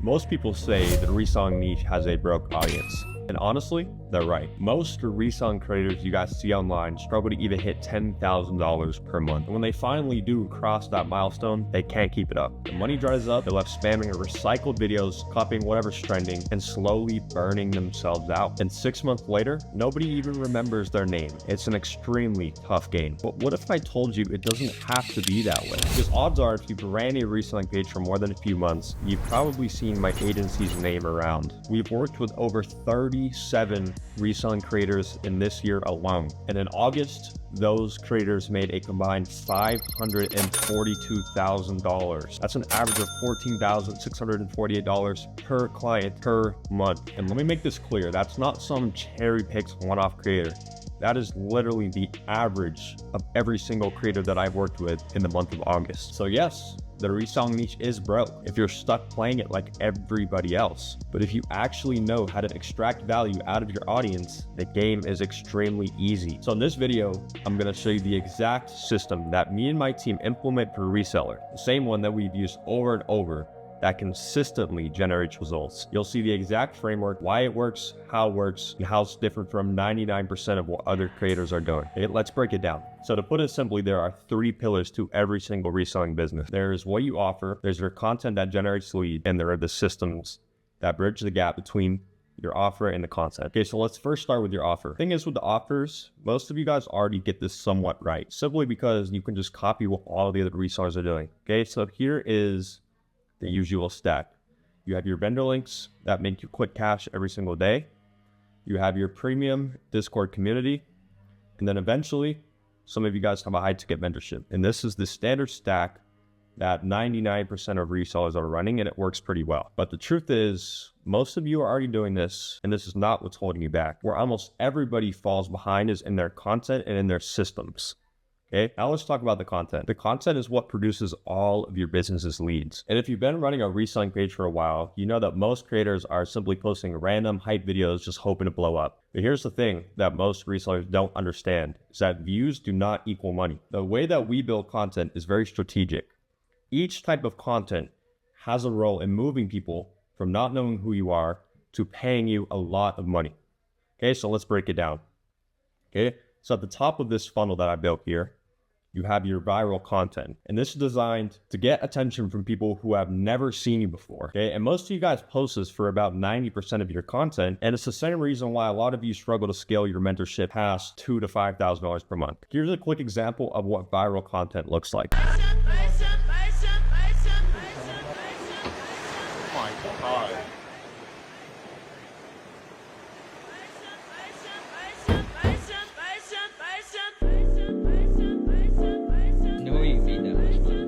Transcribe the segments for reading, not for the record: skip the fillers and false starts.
Most people say the reselling niche has a broke audience. And honestly, they're right. Most reselling creators you guys see online struggle to even hit $10,000 per month. And when they finally do cross that milestone, they can't keep it up. The money dries up, they're left spamming recycled videos, copying whatever's trending, and slowly burning themselves out. And 6 months later, nobody even remembers their name. It's an extremely tough game. But what if I told you it doesn't have to be that way? Because odds are, if you've ran a reselling page for more than a few months, you've probably seen my agency's name around. We've worked with over 37 reselling creators in this year alone. And in August, those creators made a combined $542,000. That's an average of $14,648 per client per month. And let me make this clear, that's not some cherry-picked one-off creator. That is literally the average of every single creator that I've worked with in the month of August. So yes, the reselling niche is broke if you're stuck playing it like everybody else. But if you actually know how to extract value out of your audience, the game is extremely easy. So in this video, I'm gonna show you the exact system that me and my team implement for reseller, the same one that we've used over and over that consistently generates results. You'll see the exact framework, why it works, how it works, and how it's different from 99% of what other creators are doing. Okay, let's break it down. So to put it simply, there are 3 pillars to every single reselling business. There's what you offer, there's your content that generates lead, and there are the systems that bridge the gap between your offer and the content. Okay, so let's first start with your offer. Thing is with the offers, most of you guys already get this somewhat right, simply because you can just copy what all the other resellers are doing. Okay, so here is the usual stack. You have your vendor links that make you quick cash every single day. You have your premium Discord community. And then eventually, some of you guys have a high ticket mentorship. And this is the standard stack that 99% of resellers are running, and it works pretty well. But the truth is, most of you are already doing this, and this is not what's holding you back. Where almost everybody falls behind is in their content and in their systems. Okay, now let's talk about the content. The content is what produces all of your business's leads. And if you've been running a reselling page for a while, you know that most creators are simply posting random hype videos just hoping to blow up. But here's the thing that most resellers don't understand, is that views do not equal money. The way that we build content is very strategic. Each type of content has a role in moving people from not knowing who you are to paying you a lot of money. Okay, so let's break it down. Okay, so at the top of this funnel that I built here, you have your viral content, and this is designed to get attention from people who have never seen you before. Okay, and most of you guys post this for about 90% of your content, and it's the same reason why a lot of you struggle to scale your mentorship past $2,000 to $5,000 per month. Here's a quick example of what viral content looks like. Oh my God. No, you made that much money.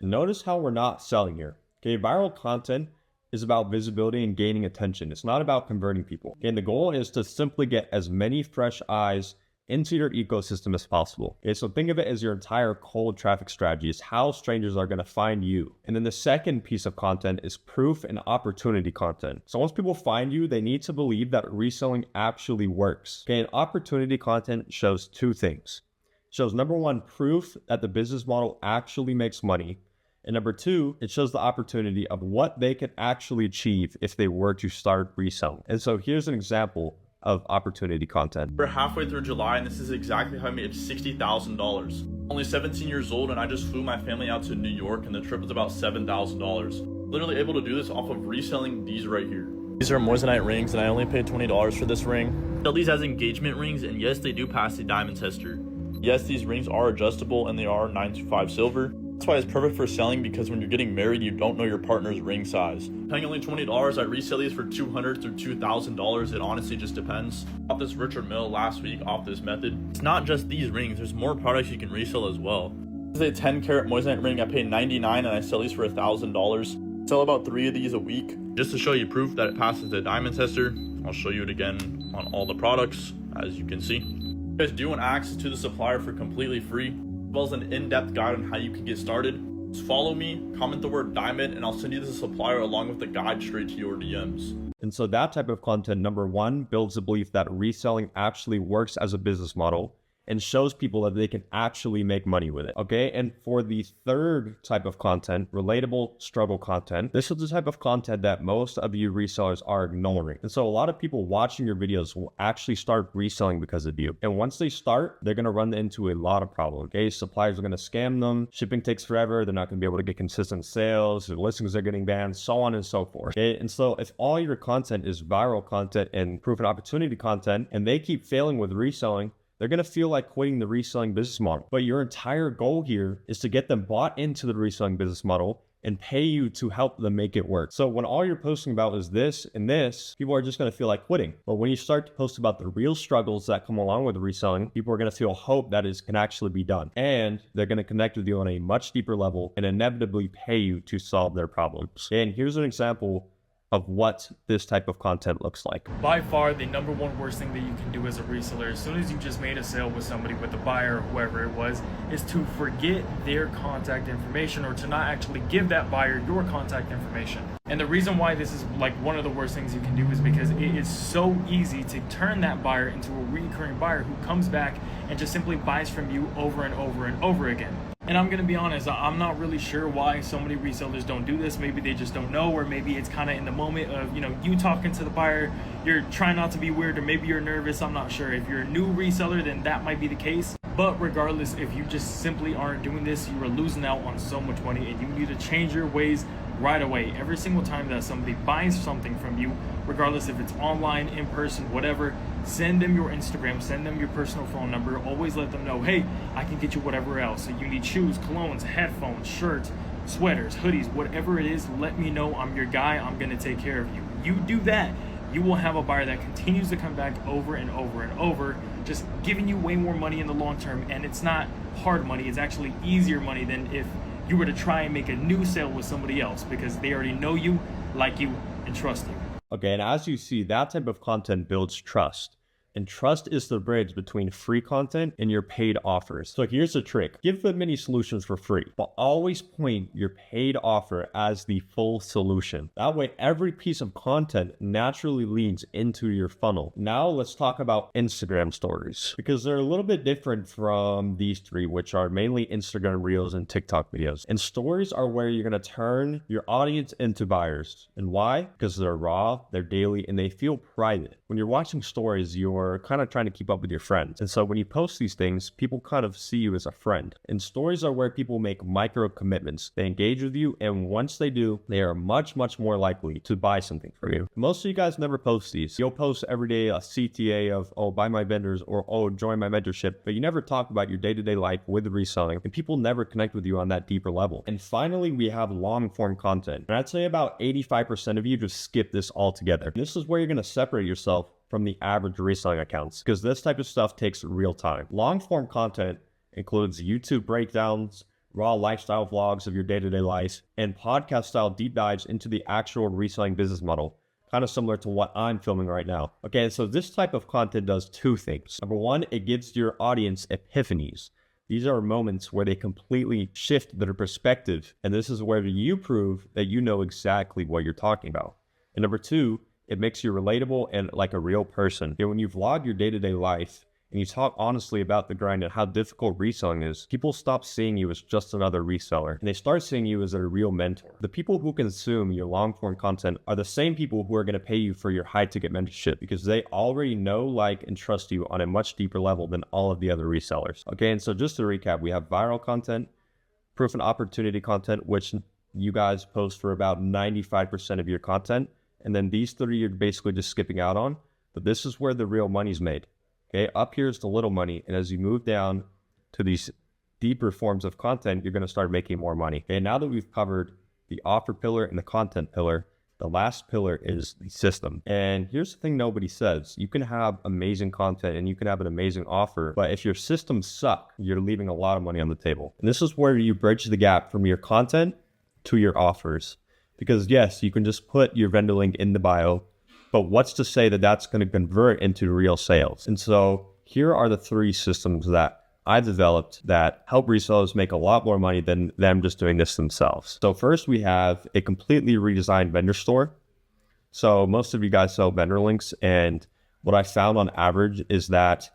Notice how we're not selling here. Okay, viral content is about visibility and gaining attention. It's not about converting people. Okay, and the goal is to simply get as many fresh eyes into your ecosystem as possible. Okay, so think of it as your entire cold traffic strategy. It's how strangers are going to find you. And then the second piece of content is proof and opportunity content. So once people find you, they need to believe that reselling actually works. Okay, and opportunity content shows 2 things. It shows number 1, proof that the business model actually makes money. And number 2, it shows the opportunity of what they can actually achieve if they were to start reselling. And so here's an example of opportunity content. We're halfway through July, and this is exactly how I made $60,000. Only 17 years old, and I just flew my family out to New York, and the trip was about $7,000. Literally able to do this off of reselling these right here. These are moissanite rings, and I only paid $20 for this ring. Sell these as engagement rings, and yes, they do pass the diamond tester. Yes, these rings are adjustable, and they are 925 silver. That's why it's perfect for selling, because when you're getting married, you don't know your partner's ring size. Paying only $20, I resell these for $200 through $2,000. It honestly just depends. Off this Richard Mill last week off this method. It's not just these rings, there's more products you can resell as well. This is a 10 karat moissanite ring. I paid $99 and I sell these for $1,000. Sell about 3 of these a week. Just to show you proof that it passes the diamond tester, I'll show you it again on all the products, as you can see. You guys do want access to the supplier for completely free, as well as an in-depth guide on how you can get started. Just follow me, comment the word diamond, and I'll send you the supplier along with the guide straight to your DMs. And so that type of content, number 1, builds the belief that reselling actually works as a business model. and shows people that they can actually make money with it. Okay. And for the third type of content, relatable struggle content, this is the type of content that most of you resellers are ignoring. And so a lot of people watching your videos will actually start reselling because of you. And once they start, they're going to run into a lot of problems. Okay. Suppliers are going to scam them. Shipping takes forever. They're not going to be able to get consistent sales. Their listings are getting banned, so on and so forth. Okay. And so if all your content is viral content and proof and opportunity content, and they keep failing with reselling, they're going to feel like quitting the reselling business model. But your entire goal here is to get them bought into the reselling business model and pay you to help them make it work. So when all you're posting about is this and this, people are just going to feel like quitting. But when you start to post about the real struggles that come along with reselling, people are going to feel hope that it can actually be done. And they're going to connect with you on a much deeper level and inevitably pay you to solve their problems. And here's an example of what this type of content looks like. By far, the number one worst thing that you can do as a reseller, as soon as you just made a sale with somebody, with a buyer or whoever it was, is to forget their contact information or to not actually give that buyer your contact information. And the reason why this is like one of the worst things you can do is because it is so easy to turn that buyer into a recurring buyer who comes back and just simply buys from you over and over and over again. And I'm gonna be honest, I'm not really sure why so many resellers don't do this. Maybe they just don't know, or maybe it's kind of in the moment of, you talking to the buyer, you're trying not to be weird, or maybe you're nervous. I'm not sure. If you're a new reseller, then that might be the case. But regardless, if you just simply aren't doing this, you are losing out on so much money, and you need to change your ways right away. Every single time that somebody buys something from you, regardless if it's online, in person, whatever, send them your Instagram, send them your personal phone number. Always let them know, hey, I can get you whatever else. So you need shoes, colognes, headphones, shirts, sweaters, hoodies, whatever it is, let me know. I'm your guy. I'm going to take care of you. You do that, you will have a buyer that continues to come back over and over and over, just giving you way more money in the long term. And it's not hard money. It's actually easier money than if you were to try and make a new sale with somebody else, because they already know you, like you, and trust you. Okay, and as you see, that type of content builds trust. And trust is the bridge between free content and your paid offers. So here's the trick. Give them many solutions for free, but always point your paid offer as the full solution. That way, every piece of content naturally leads into your funnel. Now let's talk about Instagram stories, because they're a little bit different from these three, which are mainly Instagram Reels and TikTok videos. And stories are where you're gonna turn your audience into buyers. And why? Because they're raw, they're daily, and they feel private. When you're watching stories, you're kind of trying to keep up with your friends. And so when you post these things, people kind of see you as a friend. And stories are where people make micro commitments. They engage with you, and once they do, they are much, much more likely to buy something from you. Most of you guys never post these. You'll post every day a CTA of, oh, buy my vendors, or oh, join my mentorship, but you never talk about your day-to-day life with reselling, and people never connect with you on that deeper level. And finally, we have long-form content. And I'd say about 85% of you just skip this altogether. This is where you're going to separate yourself from the average reselling accounts, because this type of stuff takes real time. Long form content includes YouTube breakdowns, raw lifestyle vlogs of your day-to-day life, and podcast style deep dives into the actual reselling business model, kind of similar to what I'm filming right now. Okay, so this type of content does two things. Number one, it gives your audience epiphanies. These are moments where they completely shift their perspective, and this is where you prove that you know exactly what you're talking about. And number two, it makes you relatable and like a real person. When you vlog your day-to-day life and you talk honestly about the grind and how difficult reselling is, people stop seeing you as just another reseller, and they start seeing you as a real mentor. The people who consume your long-form content are the same people who are going to pay you for your high-ticket mentorship, because they already know, like, and trust you on a much deeper level than all of the other resellers. Okay, and so just to recap, we have viral content, proof and opportunity content, which you guys post for about 95% of your content. And then these three you're basically just skipping out on. But this is where the real money's made. Okay, up here is the little money. And as you move down to these deeper forms of content, you're going to start making more money. Okay, now that we've covered the offer pillar and the content pillar, the last pillar is the system. And here's the thing nobody says. You can have amazing content and you can have an amazing offer, but if your systems suck, you're leaving a lot of money on the table. And this is where you bridge the gap from your content to your offers. Because yes, you can just put your vendor link in the bio, but what's to say that that's going to convert into real sales? And so here are the three systems that I developed that help resellers make a lot more money than them just doing this themselves. So first, we have a completely redesigned vendor store. So most of you guys sell vendor links, and what I found on average is that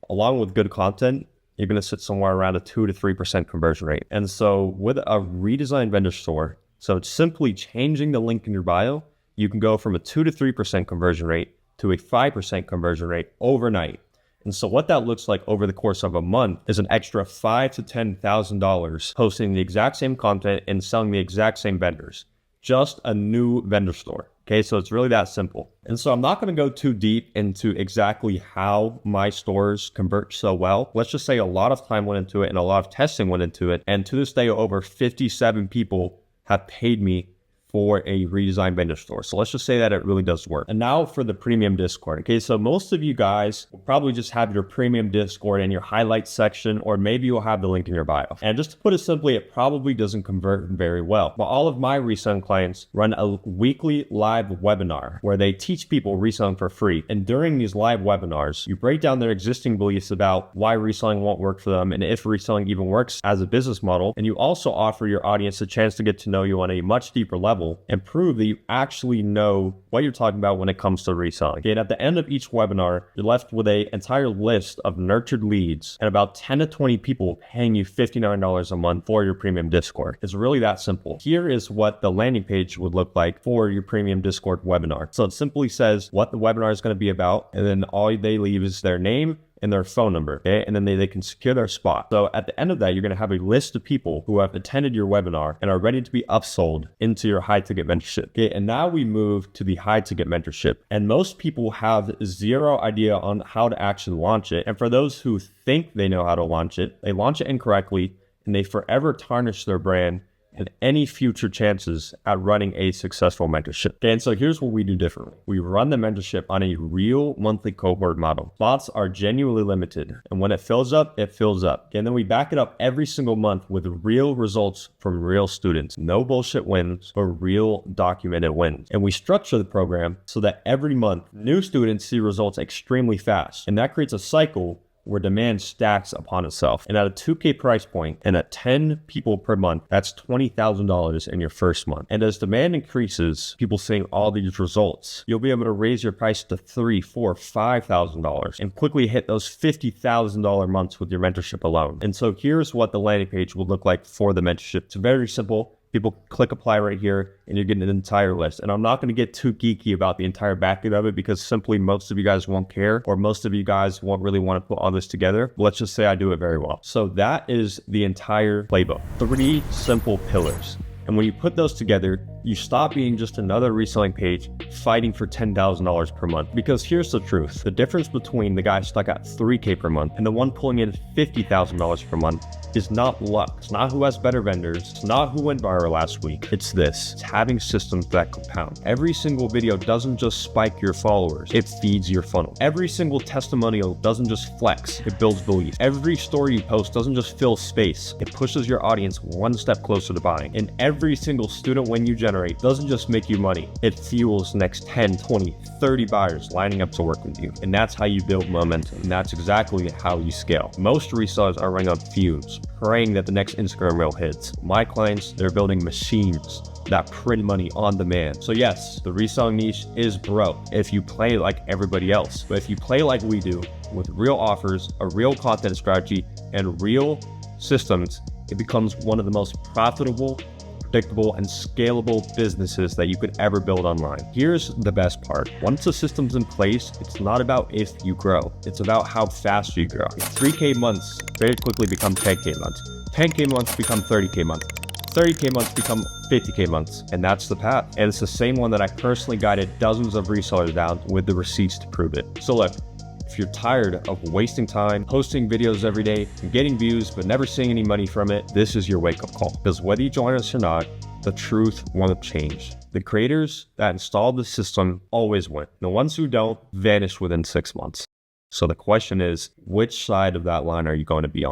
along with good content, you're going to sit somewhere around a 2 to 3% conversion rate. And so with a redesigned vendor store, so it's simply changing the link in your bio, you can go from a 2 to 3% conversion rate to a 5% conversion rate overnight. And so what that looks like over the course of a month is an extra $5,000 to $10,000 posting the exact same content and selling the exact same vendors. Just a new vendor store. Okay, so it's really that simple. And so I'm not going to go too deep into exactly how my stores convert so well. Let's just say a lot of time went into it and a lot of testing went into it. And to this day, over 57 people have paid me for a redesigned vendor store. So let's just say that it really does work. And now for the premium Discord. Okay, so most of you guys will probably just have your premium Discord in your highlights section, or maybe you'll have the link in your bio. And just to put it simply, it probably doesn't convert very well. But all of my reselling clients run a weekly live webinar where they teach people reselling for free. And during these live webinars, you break down their existing beliefs about why reselling won't work for them and if reselling even works as a business model. And you also offer your audience a chance to get to know you on a much deeper level and prove that you actually know what you're talking about when it comes to reselling. Okay, and at the end of each webinar, you're left with an entire list of nurtured leads and about 10 to 20 people paying you $59 a month for your premium Discord. It's really that simple. Here is what the landing page would look like for your premium Discord webinar. So it simply says what the webinar is going to be about, and then all they leave is their name and their phone number, okay? And then they can secure their spot. So at the end of that, you're gonna have a list of people who have attended your webinar and are ready to be upsold into your high ticket mentorship, okay? And now we move to the high ticket mentorship. And most people have zero idea on how to actually launch it. And for those who think they know how to launch it, they launch it incorrectly and they forever tarnish their brand and any future chances at running a successful mentorship. Okay, and so here's what we do differently. We run the mentorship on a real monthly cohort model. Spots are genuinely limited, and when it fills up, it fills up. Okay, and then we back it up every single month with real results from real students. No bullshit wins, but real documented wins. And we structure the program so that every month, new students see results extremely fast. And that creates a cycle where demand stacks upon itself. And at a 2K price point and at 10 people per month, that's $20,000 in your first month. And as demand increases, people seeing all these results, you'll be able to raise your price to $3,000, $4,000, $5,000 and quickly hit those $50,000 months with your mentorship alone. And so here's what the landing page will look like for the mentorship. It's very simple. People click apply right here and you're getting an entire list. And I'm not going to get too geeky about the entire back end of it because simply most of you guys won't care, or most of you guys won't really want to put all this together. But let's just say I do it very well. So that is the entire playbook. 3 simple pillars. And when you put those together, you stop being just another reselling page fighting for $10,000 per month. Because here's the truth. The difference between the guy stuck at $3K per month and the one pulling in $50,000 per month is not luck. It's not who has better vendors. It's not who went viral last week. It's this. It's having systems that compound. Every single video doesn't just spike your followers. It feeds your funnel. Every single testimonial doesn't just flex. It builds belief. Every story you post doesn't just fill space. It pushes your audience one step closer to buying. And every single student win you generate doesn't just make you money. It fuels the next 10, 20, 30 buyers lining up to work with you. And that's how you build momentum. And that's exactly how you scale. Most resellers are running on fumes, praying that the next Instagram reel hits. My clients, they're building machines that print money on demand. So yes, the reselling niche is broke if you play like everybody else. But if you play like we do, with real offers, a real content strategy, and real systems, it becomes one of the most profitable, predictable, and scalable businesses that you could ever build online. Here's the best part. Once the system's in place, it's not about if you grow. It's about how fast you grow. 3K months very quickly become 10K months. 10K months become 30K months. 30K months become 50K months. And that's the path. And it's the same one that I personally guided dozens of resellers down with the receipts to prove it. So look, if you're tired of wasting time, posting videos every day, and getting views, but never seeing any money from it, this is your wake-up call. Because whether you join us or not, the truth won't change. The creators that installed the system always win. The ones who don't vanish within 6 months. So the question is, which side of that line are you going to be on?